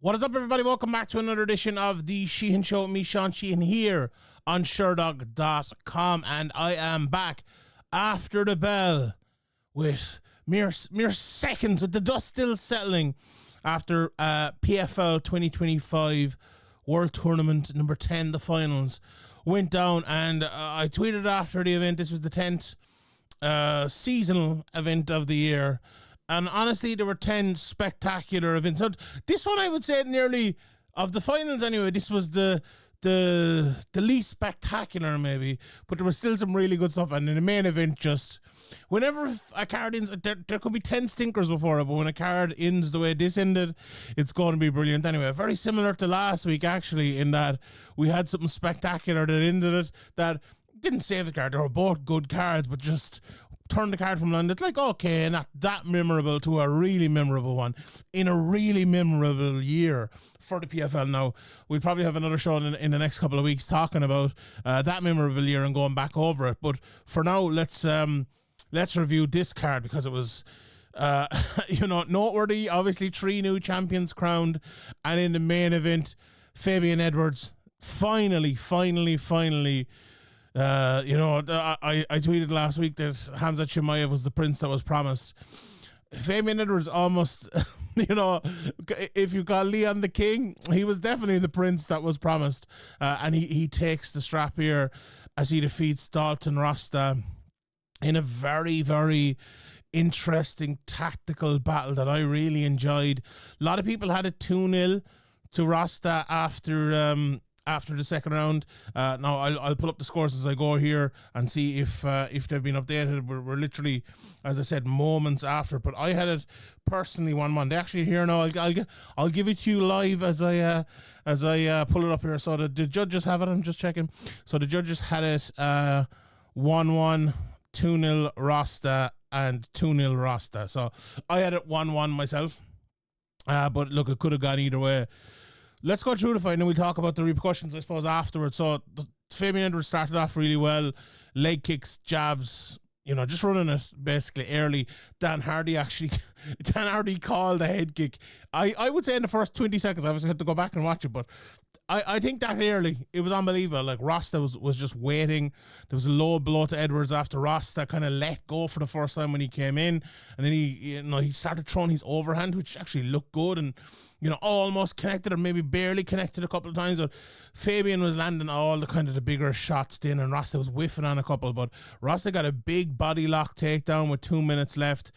What is up, everybody? Welcome back to another edition of the Sheehan Show with me, Sean Sheehan, here on Sherdog.com. And I am back after the bell with mere seconds, with the dust still settling after PFL 2025 World Tournament number 10, the finals, went down. And I tweeted after the event, this was the 10th seasonal event of the year. And honestly, there were 10 spectacular events. So this one, I would say, nearly of the finals anyway, this was the least spectacular maybe, but there was still some really good stuff. And in the main event, just whenever a card ends, there could be 10 stinkers before it, but when a card ends the way this ended, it's going to be brilliant anyway. Very similar to last week, actually, in that we had something spectacular that ended it, that didn't save the card. They were both good cards, but just turned the card from London. It's like, okay, not that memorable to a really memorable one in a really memorable year for the PFL. Now, we'll probably have another show in the next couple of weeks talking about that memorable year and going back over it. But for now, let's review this card because it was noteworthy. Obviously, 3 new champions crowned, and in the main event, Fabian Edwards finally I tweeted last week that Hamzat Chimaev was the prince that was promised. Fabian Edwards almost, if you call Leon the king, he was definitely the prince that was promised. And he takes the strap here as he defeats Dalton Rasta in a very, very interesting tactical battle that I really enjoyed. A lot of people had it 2-0 to Rasta after the second round. Now I'll pull up the scores as I go here and see if they've been updated. We're literally, as I said, moments after. But I had it personally 1-1. They actually here now. I'll give it to you live as I pull it up here. So the judges have it. I'm just checking. So the judges had it 1-1, 2-0 Rasta and 2-0 Rasta. So I had it 1-1 myself. But look, it could have gone either way. Let's go through the fight and we'll talk about the repercussions, I suppose, afterwards. So Fabian Edwards started off really well. Leg kicks, jabs, just running it basically early. Dan Hardy called a head kick. I would say in the first 20 seconds, I obviously had to go back and watch it, but I think that early, it was unbelievable. Like, Rasta was just waiting. There was a low blow to Edwards after Rasta kind of let go for the first time when he came in. And then he started throwing his overhand, which actually looked good and, almost connected or maybe barely connected a couple of times. But Fabian was landing all the kind of the bigger shots in, and Rasta was whiffing on a couple. But Rasta got a big body lock takedown with 2 minutes left.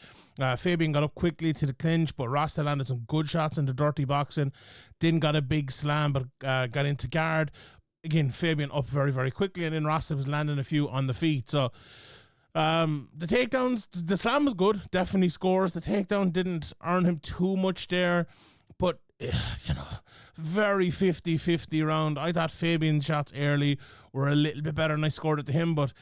Fabian got up quickly to the clinch, but Rasta landed some good shots in the dirty boxing. Didn't got a big slam, but got into guard. Again, Fabian up very, very quickly, and then Rasta was landing a few on the feet. So the takedowns, the slam was good, definitely scores. The takedown didn't earn him too much there, but very 50-50 round. I thought Fabian's shots early were a little bit better and I scored it to him, but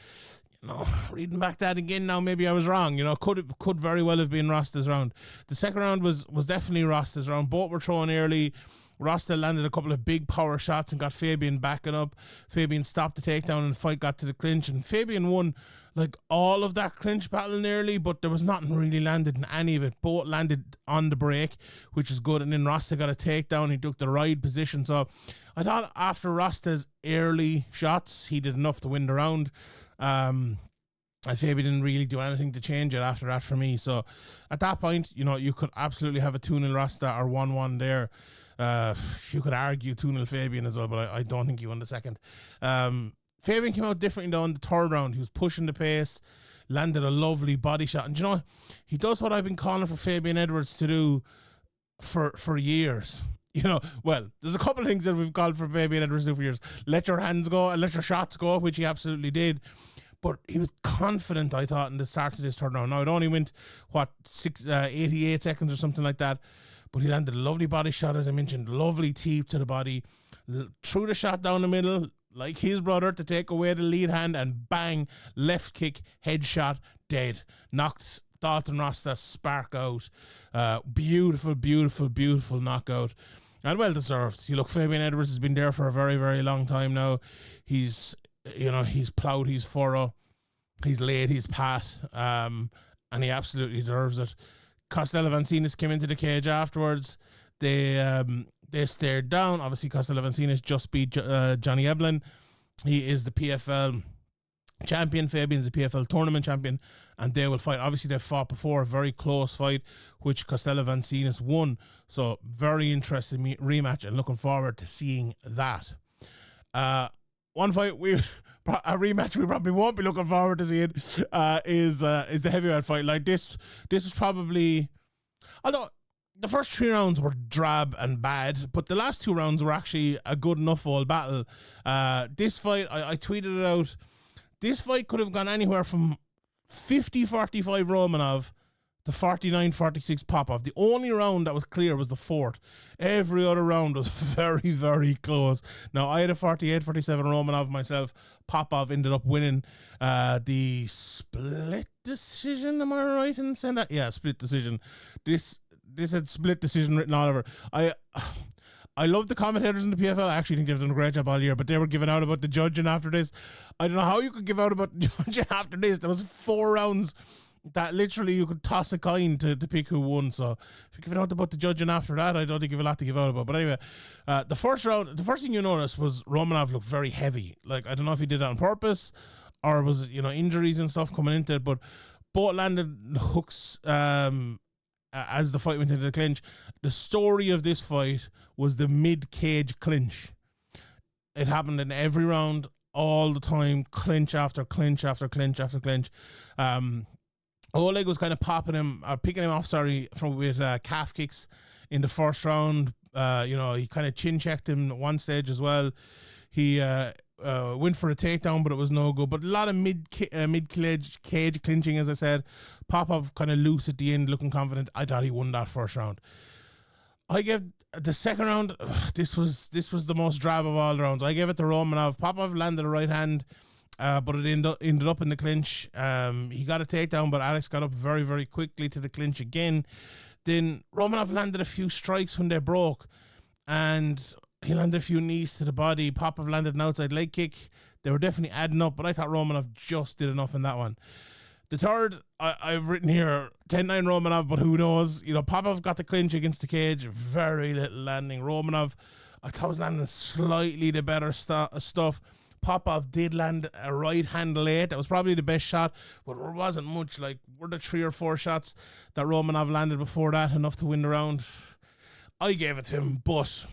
reading back that again now, maybe I was wrong. Could very well have been Rasta's round. The second round was definitely Rasta's round. Both were thrown early. Rasta landed a couple of big power shots and got Fabian backing up. Fabian stopped the takedown and the fight got to the clinch, and Fabian won like all of that clinch battle nearly, but there was nothing really landed in any of it. Both landed on the break, which is good, and then Rasta got a takedown. He took the right position. So I thought after Rasta's early shots, he did enough to win the round. I Fabian didn't really do anything to change it after that for me. So at that point, you could absolutely have a 2-0 Rasta or 1-1 there. You could argue 2-0 Fabian as well, but I don't think he won the second. Fabian came out differently though in the third round. He was pushing the pace, landed a lovely body shot. And he does what I've been calling for Fabian Edwards to do for years. Well, there's a couple of things that we've called for Fabian Edwards to do for years. Let your hands go and let your shots go, which he absolutely did. But he was confident, I thought, in the start of this third round. Now, it only went, 88 seconds or something like that. But he landed a lovely body shot, as I mentioned. Lovely teep to the body. Threw the shot down the middle, like his brother, to take away the lead hand. And bang, left kick, headshot, dead. Knocked Dalton Rasta spark out. Beautiful, beautiful, beautiful knockout. And well deserved. You look, Fabian Edwards has been there for a very, very long time now. He's ploughed his furrow, he's laid his path, and he absolutely deserves it. Costello Vancinis came into the cage afterwards. They they stared down. Obviously, Costello Vancinas just beat Johnny Eblin. He is the PFL champion. Fabian's the PFL tournament champion, and they will fight. Obviously, they've fought before, a very close fight, which Costello Vancinas won. So, very interesting rematch, and looking forward to seeing that. One fight a rematch we probably won't be looking forward to seeing is the heavyweight fight. Like this was probably, although the first 3 rounds were drab and bad, but the last 2 rounds were actually a good enough old battle. This fight, I tweeted it out. This fight could have gone anywhere from 50-45 Romanov to 49-46 Popov. The only round that was clear was the 4th. Every other round was very, very close. Now, I had a 48-47 Romanov myself. Popov ended up winning the split decision. Am I right in saying that? Yeah, split decision. This had split decision written all over. I love the commentators in the PFL. I actually think they've done a great job all year, but they were giving out about the judging after this. I don't know how you could give out about the judging after this. There was 4 rounds that literally you could toss a coin to pick who won. So if you're giving out about the judging after that, I don't think you have a lot to give out about. But anyway, the first round, the first thing you noticed was Romanov looked very heavy. Like, I don't know if he did that on purpose or was it, injuries and stuff coming into it, but both landed hooks as the fight went into the clinch. The story of this fight was the mid-cage clinch. It happened in every round, all the time, clinch after clinch after clinch after clinch. Oleg was kind of picking him off, with calf kicks in the first round. He kind of chin checked him at one stage as well. He went for a takedown, but it was no good. But a lot of mid-cage clinching, as I said. Popov kind of loose at the end, looking confident. I thought he won that first round. I gave the second round, this was the most drab of all the rounds. I gave it to Romanov. Popov landed a right hand, but it ended up in the clinch. He got a takedown, but Alex got up very, very quickly to the clinch again. Then Romanov landed a few strikes when they broke, and he landed a few knees to the body. Popov landed an outside leg kick. They were definitely adding up, but I thought Romanov just did enough in that one. The third, I've written here, 10-9 Romanov, but who knows? Popov got the clinch against the cage. Very little landing. Romanov, I thought was landing slightly the better stuff. Popov did land a right hand late. That was probably the best shot, but there wasn't much. Like, were the 3 or 4 shots that Romanov landed before that enough to win the round? I gave it to him, but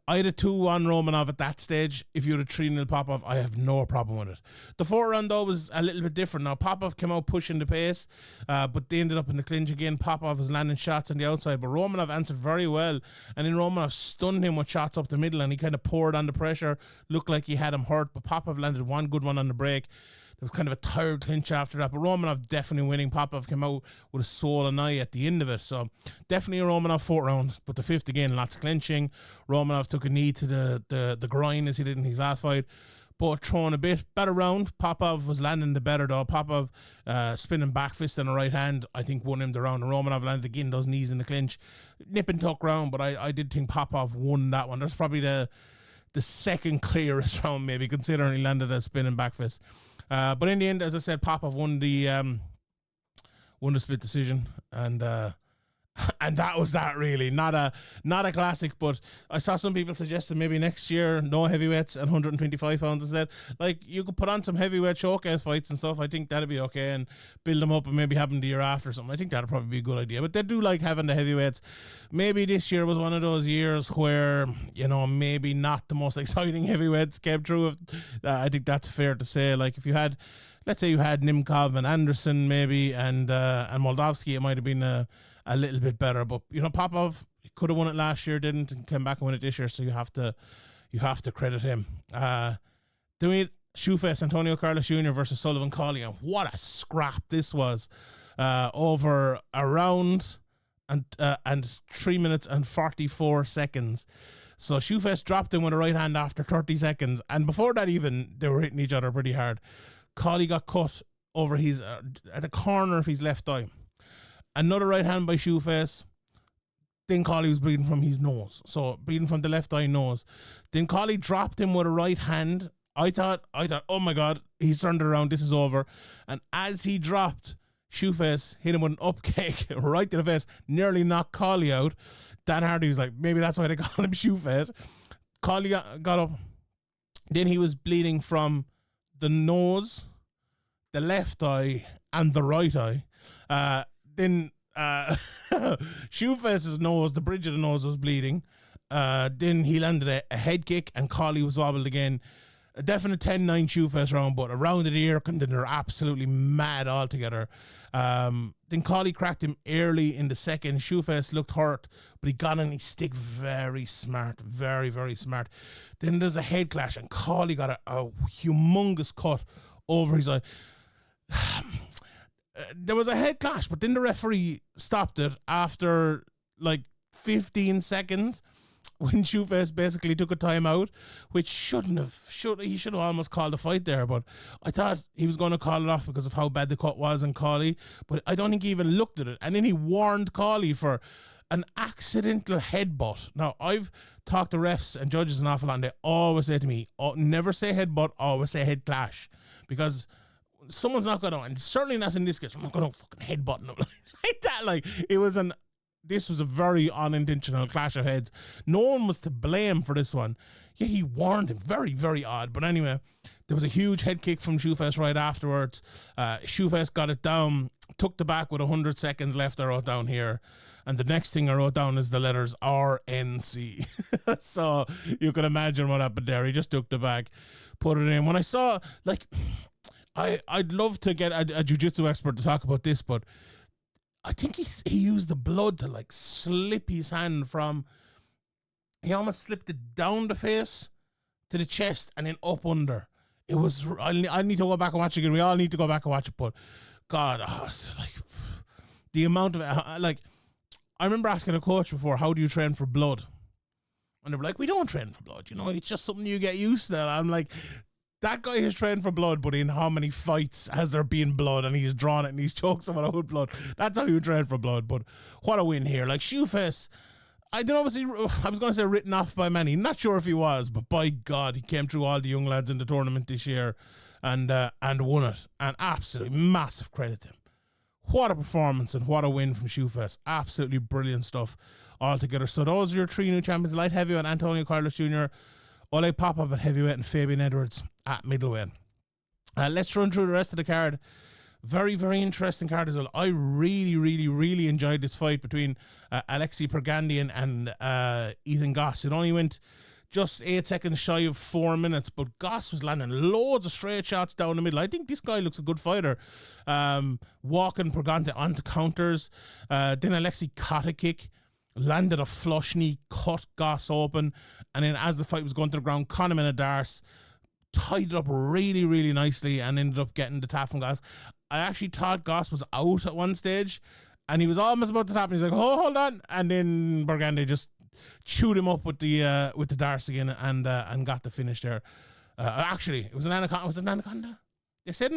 I had a 2-1 Romanov at that stage. If you had a 3-0 Popov, I have no problem with it. The 4th round, though, was a little bit different. Now, Popov came out pushing the pace, but they ended up in the clinch again. Popov was landing shots on the outside, but Romanov answered very well. And then Romanov stunned him with shots up the middle, and he kind of poured under pressure. Looked like he had him hurt, but Popov landed one good one on the break. There was kind of a tired clinch after that, but Romanov definitely winning. Popov came out with a soul and eye at the end of it. So definitely a Romanov 4th round, but the 5th again, lots of clinching. Romanov took a knee to the groin as he did in his last fight, but throwing a bit better round. Popov was landing the better though. Popov spinning back fist and a right hand, I think won him the round. And Romanov landed again those knees in the clinch. Nip and tuck round, but I did think Popov won that one. That's probably the second clearest round, maybe, considering he landed a spinning back fist. But in the end, as I said, Popov won the split decision, and that was that, really. Not a classic, but I saw some people suggesting maybe next year no heavyweights and 125 pounds instead. Like, you could put on some heavyweight showcase fights and stuff. I think that'd be okay, and build them up and maybe have them the year after or something. I think that'd probably be a good idea. But they do like having the heavyweights. Maybe this year was one of those years where, maybe not the most exciting heavyweights came through. I think that's fair to say. Like, if you had, let's say you had Nemkov and Anderson maybe, and Moldavsky, it might have been a little bit better. But Popov could have won it last year, didn't, and came back and win it this year, so you have to credit him. Then we had Shoefest, Antonio Carlos Jr. versus Sullivan Cauley, and what a scrap this was. Over a round and 3 minutes and 44 seconds. So Shoefest dropped him with a right hand after 30 seconds, and before that even, they were hitting each other pretty hard. Cauley got cut over his at the corner of his left eye. Another right hand by Shoefest. Then Cauley was bleeding from his nose. So bleeding from the left eye, nose. Then Cauley dropped him with a right hand. I thought, oh my God, he's turned it around. This is over. And as he dropped, Shoeface hit him with an up kick right to the face, nearly knocked Collie out. Dan Hardy was like, maybe that's why they call him Shoeface. Collie got up. Then he was bleeding from the nose, the left eye, and the right eye. Then Shoeface's nose, the bridge of the nose was bleeding. Then he landed a head kick, and Collie was wobbled again. A definite 10-9 Shoeface round, but a round of the ear, and they're absolutely mad altogether. Then Collie cracked him early in the second. Shoeface looked hurt, but he got on his stick very smart, very, very smart. Then there's a head clash, and Collie got a humongous cut over his eye. There was a head clash, but then the referee stopped it after like 15 seconds when Shoeface basically took a timeout, which he should have almost called a fight there, but I thought he was going to call it off because of how bad the cut was on Collie, but I don't think he even looked at it. And then he warned Collie for an accidental headbutt. Now, I've talked to refs and judges an awful lot, and they always say to me, oh, never say headbutt, always say head clash, because someone's not going to, and certainly not in this case, I'm not going to fucking headbutt him like that. Like, this was a very unintentional clash of heads. No one was to blame for this one. Yeah, he warned him. Very, very odd. But anyway, there was a huge head kick from Shoeface right afterwards. Shoeface got it down, took the back with 100 seconds left, I wrote down here. And the next thing I wrote down is the letters RNC. So you can imagine what happened there. He just took the back, put it in. When I saw, like, I'd love to get a jiu-jitsu expert to talk about this, but I think he used the blood to like slip his hand from, he almost slipped it down the face to the chest and then up under. It was, I need to go back and watch it again. We all need to go back and watch it, but God, like the amount of, like, I remember asking a coach before, how do you train for blood? And they were like, we don't train for blood, you know, it's just something you get used to. And I'm like, that guy has trained for blood, but in how many fights has there been blood and he's drawn it and he's choked someone out with blood? That's how you train for blood. But what a win here. Like, Shoeface, I don't know, I was going to say written off by many. Not sure if he was, but by God, he came through all the young lads in the tournament this year and won it. And absolutely massive credit to him. What a performance and what a win from Shoeface. Absolutely brilliant stuff altogether. So those are your three new champions: light heavyweight, Antonio Carlos Jr., Ole Popov at heavyweight, and Fabian Edwards at middleweight. Let's run through the rest of the card. Very, very interesting card as well. I really, really, really enjoyed this fight between Alexei Pergandian and Ethan Goss. It only went just 8 seconds shy of 4 minutes, but Goss was landing loads of straight shots down the middle. I think this guy looks a good fighter. Walking Pergandian onto counters. Then Alexei caught a kick, landed a flush knee, cut Goss open, and then as the fight was going to the ground, caught him in a darce, tied it up really, really nicely, and ended up getting the tap from Goss. I actually thought Goss was out at one stage, and he was almost about to tap, and he's like, oh, hold on, and then Burgandy just chewed him up with the darce again, and got the finish there. Actually, it was an anaconda. Was it an anaconda? They said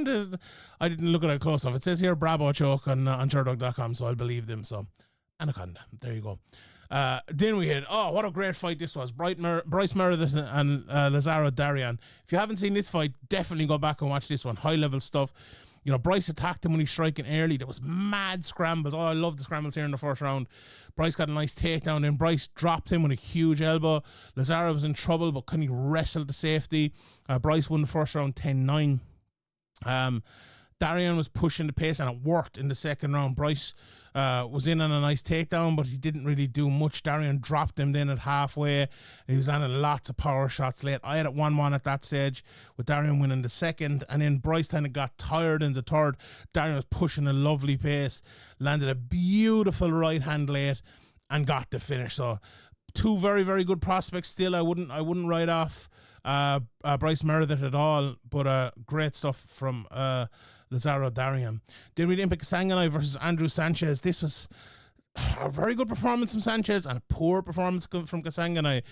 I didn't look at it close enough. It says here Bravo choke on Sherdog.com, so I'll believe them. So anaconda, there you go. Then we had, what a great fight this was. Bryce Meredith and Lazaro Darian. If you haven't seen this fight, definitely go back and watch this one. High level stuff. You know, Bryce attacked him when he's striking early. There was mad scrambles. I love the scrambles here in the first round. Bryce got a nice takedown, then Bryce dropped him with a huge elbow. Lazaro was in trouble, but couldn't he wrestle to safety? Bryce won the first round 10-9. Darian was pushing the pace, and it worked in the second round. Bryce was in on a nice takedown, but he didn't really do much. Darian dropped him then at halfway, and he was landing lots of power shots late. I had it 1-1 at that stage, with Darian winning the second, and then Bryce kind of got tired in the third. Darian was pushing a lovely pace, landed a beautiful right hand late, and got the finish. So two very, very good prospects still. I wouldn't write off Bryce Meredith at all, but great stuff from Lazaro Darian. Then we didn't pick Kasanganay versus Andrew Sanchez. This was a very good performance from Sanchez and a poor performance from Kasanganay.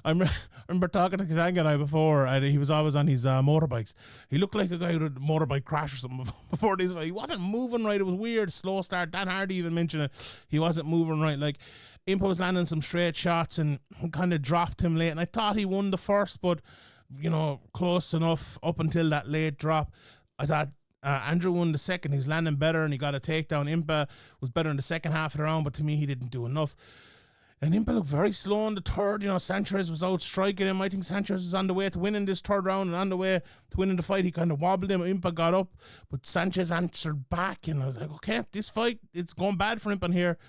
I remember talking to Kasanganay before, and he was always on his motorbikes. He looked like a guy who had a motorbike crash or something before this. He wasn't moving right. It was weird, slow start. Dan Hardy even mentioned it. He wasn't moving right. Like, Impa was landing some straight shots and kind of dropped him late. And I thought he won the first, but, you know, close enough up until that late drop. I thought Andrew won the second. He was landing better and he got a takedown. Impa was better in the second half of the round, but to me, he didn't do enough. And Impa looked very slow in the third. Sanchez was out striking him. I think Sanchez was on the way to winning this third round and on the way to winning the fight. He kind of wobbled him. Impa got up, but Sanchez answered back. And I was like, okay, this fight, it's going bad for Impa here.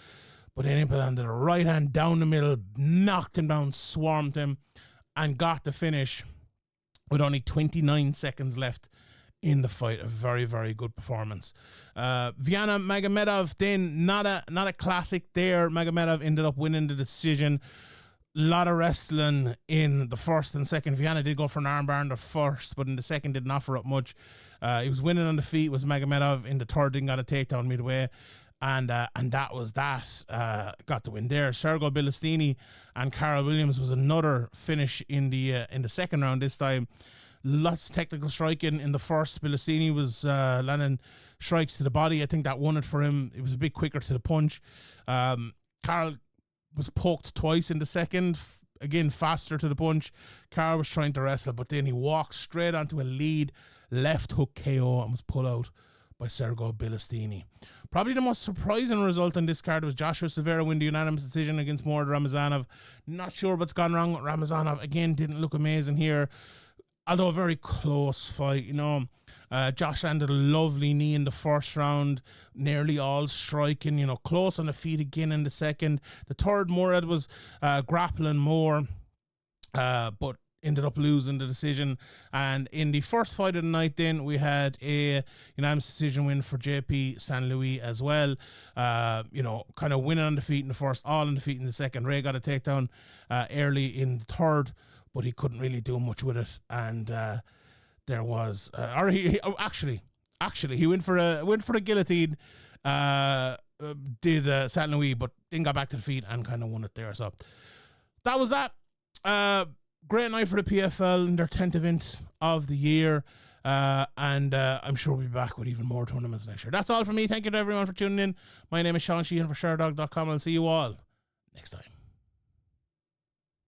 But then Impa landed a right hand down the middle, knocked him down, swarmed him, and got the finish with only 29 seconds left in the fight. A very, very good performance. Viana Magomedov, then not a classic there. Magomedov ended up winning the decision. A lot of wrestling in the first and second. Viana did go for an armbar in the first, but in the second didn't offer up much. He was winning on the feet, was Magomedov. In the third, didn't got a takedown midway. And that was that. Got the win there. Sergio Billastini and Carl Williams was another finish in the second round this time. Lots of technical striking in the first. Billastini was landing strikes to the body. I think that won it for him. It was a bit quicker to the punch. Carl was poked twice in the second. Again, faster to the punch. Carl was trying to wrestle, but then he walked straight onto a lead left hook KO and was pulled out by Sergio Billastini. Probably the most surprising result in this card was Joshua Silveira win the unanimous decision against Murad Ramazanov. Not sure what's gone wrong with Ramazanov. Again, didn't look amazing here. Although a very close fight, Josh landed a lovely knee in the first round, nearly all striking, close on the feet again in the second. The third, Murad was grappling more, but ended up losing the decision. And in the first fight of the night, then we had a unanimous decision win for JP San Luis as well. Kind of winning on the feet in the first, all on the feet in the second. Ray got a takedown early in the third, but he couldn't really do much with it. And there was, he went for a guillotine. Did San Luis, but then got back to the feet and kind of won it there. So that was that. Great night for the PFL in their 10th event of the year. And I'm sure we'll be back with even more tournaments next year. That's all from me. Thank you to everyone for tuning in. My name is Sheehan for Sherdog.com. I'll see you all next time.